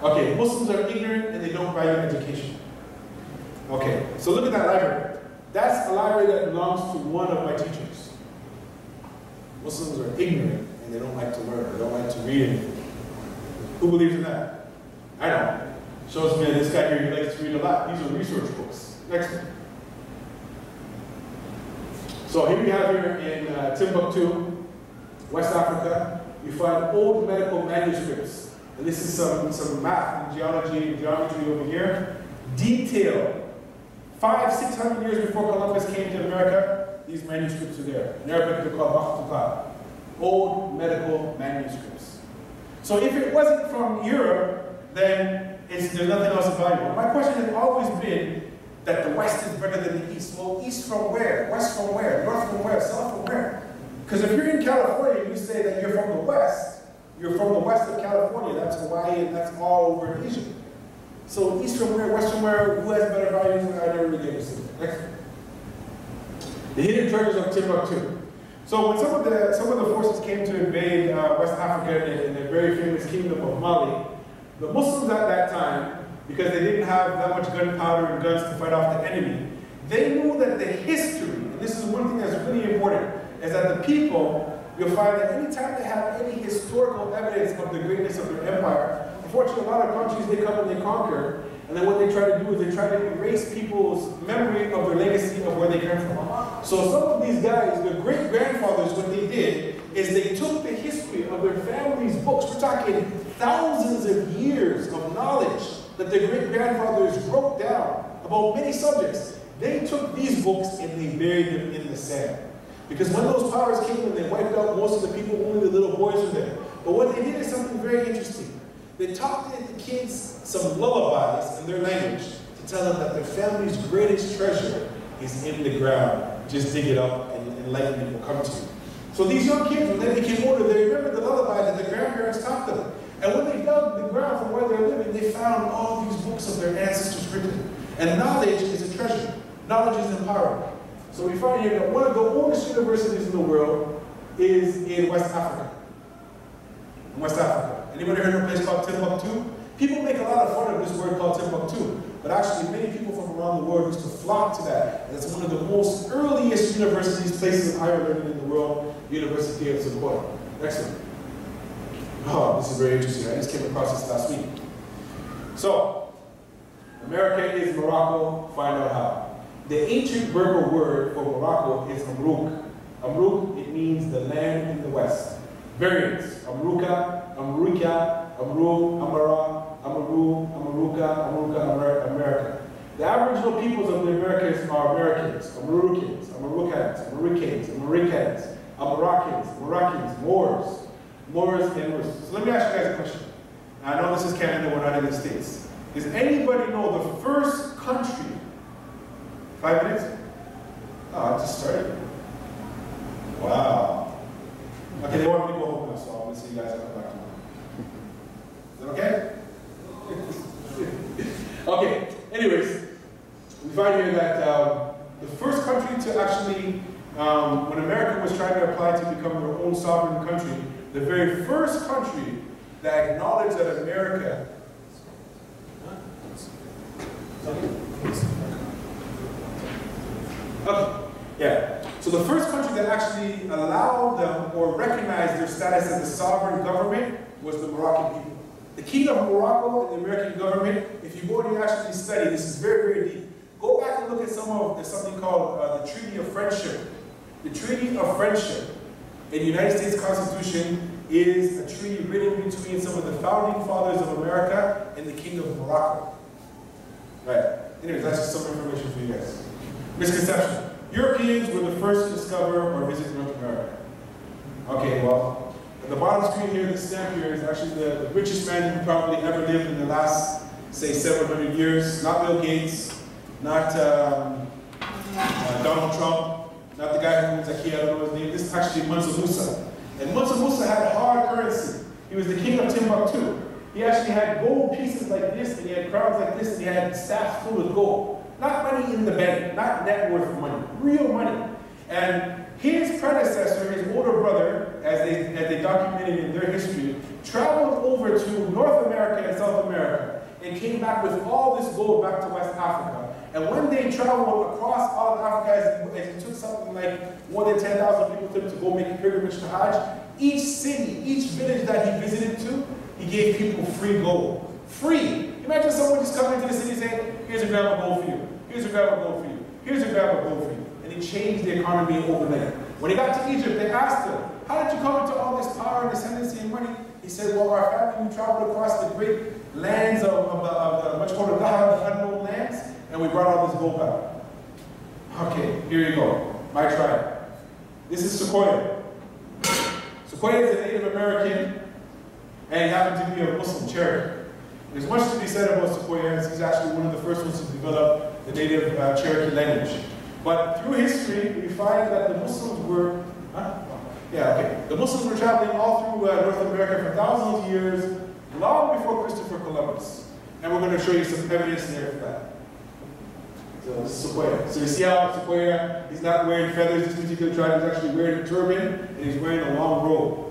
Okay, Muslims are ignorant and they don't value education. Okay, so look at that library. That's a library that belongs to one of my teachers. Muslims are ignorant and they don't like to learn, they don't like to read anything. Who believes in that? I don't. Shows me that this guy here, he likes to read a lot. These are research books. Next one. So here we have here in Timbuktu, West Africa, you find old medical manuscripts. And this is some math and geology and geometry over here. Detailed. 500–600 years before Columbus came to America, these manuscripts are there. In Arabic, they're called makhtutat. Old medical manuscripts. So if it wasn't from Europe, then there's nothing else valuable. My question has always been that the West is better than the East. Well, East from where? West from where? North from where? South from where? Because if you're in California and you say that you're from the West, you're from the west of California, that's Hawaii, and that's all over Asia. So East from where, West from where, who has better values? I never really understood. Next. The hidden treasures of Timbuktu. So when some of the forces came to invade West Africa in the very famous kingdom of Mali, the Muslims at that time, because they didn't have that much gunpowder and guns to fight off the enemy, they knew that the history, and this is one thing that's really important, is that the people, you'll find that anytime they have any historical evidence of the greatness of their empire, unfortunately a lot of countries they come and they conquer, and then what they try to do is they try to erase people's memory of their legacy of where they came from. So some of these guys, their great-grandfathers, what they did is they took the history of their family's books. We're talking thousands of years of knowledge that their great-grandfathers wrote down about many subjects. They took these books and they buried them in the sand. Because when those powers came and they wiped out most of the people, only the little boys were there. But what they did is something very interesting. They taught the kids some lullabies in their language to tell them that their family's greatest treasure is in the ground. Just dig it up and enlightenment will come to you. So these young kids, when they became older, they remembered the lullaby that their grandparents taught them. And when they dug the ground from where they're living, they found all these books of their ancestors written. And knowledge is a treasure. Knowledge is empowerment. So we find here that one of the oldest universities in the world is in West Africa. In West Africa. Anybody heard of a place called Timbuktu? People make a lot of fun of this word called Timbuktu, but actually many people from around the world used to flock to that. And it's one of the most earliest universities, places of higher learning in the world, University of Sokoto. Next one. Oh, this is very interesting. I just came across this last week. So, America is Morocco, find out how. The ancient Berber word for Morocco is Amruk. Amruk, it means the land in the west. Variants, Amruka, Amruka, Amru, Amara, Amaru, Amaruka, Amuruka, America. The Aboriginal peoples of the Americas are Americans, Amurukans, Amurukans, Amuricans, Americans, Amarakans, Moroccans, Moors, and Moors. So let me ask you guys a question. Now, I know this is Canada, we're not in the States. Does anybody know the first country? 5 minutes? Oh, I just started. Wow. Okay, they want me to go home now, so I'm going to see you guys come back tomorrow. Is that okay? Okay, anyways, we find here that the first country to actually, when America was trying to apply to become their own sovereign country, the very first country that acknowledged that America, okay, yeah. So the first country that actually allowed them or recognized their status as a sovereign government was the Moroccan people. The King of Morocco and the American government, if you go and you actually study, this is very, very deep. Go back and look at something called the Treaty of Friendship. The Treaty of Friendship in the United States Constitution is a treaty written between some of the founding fathers of America and the King of Morocco. Right. Anyways, that's just some information for you guys. Misconception. Europeans were the first to discover or visit North America. Okay, well, at the bottom screen here, this stamp here is actually the richest man who probably ever lived in the last, say, 700 years. Not Bill Gates, not Donald Trump, not the guy who owns IKEA, I don't know his name. This is actually Mansa Musa. And Mansa Musa had hard currency. He was the king of Timbuktu. He actually had gold pieces like this, and he had crowns like this, and he had staffs full of gold. Not money in the bank, not net worth money, real money. And his predecessor, his older brother, as they documented in their history, traveled over to North America and South America they came back with all this gold back to West Africa. And when they traveled across all of Africa, as it took something like more than 10,000 people to go make a pilgrimage to Hajj, each city, each village that he visited to, he gave people free gold. Free! Imagine someone just coming into the city saying, here's a gram of gold for you, here's a gram of gold for you, here's a gram of gold for you. And he changed the economy overnight. When he got to Egypt, they asked him, how did you come into all this power and ascendancy and money? He said, well, our family, we traveled across the great lands of the much called the unknown lands, and we brought all this gold back. Okay, here you go. My tribe. This is Sequoia. Sequoia is a Native American, and he happened to be a Muslim Cherokee. There's much to be said about Sequoia, as he's actually one of the first ones to develop the Native Cherokee language. But through history, we find that the Muslims were, the Muslims were traveling all through North America for thousands of years, long before Christopher Columbus. And we're going to show you some evidence there for that. So this is Sequoia. So you see how Sequoia, he's not wearing feathers, this particular tribe is actually wearing a turban, and he's wearing a long robe.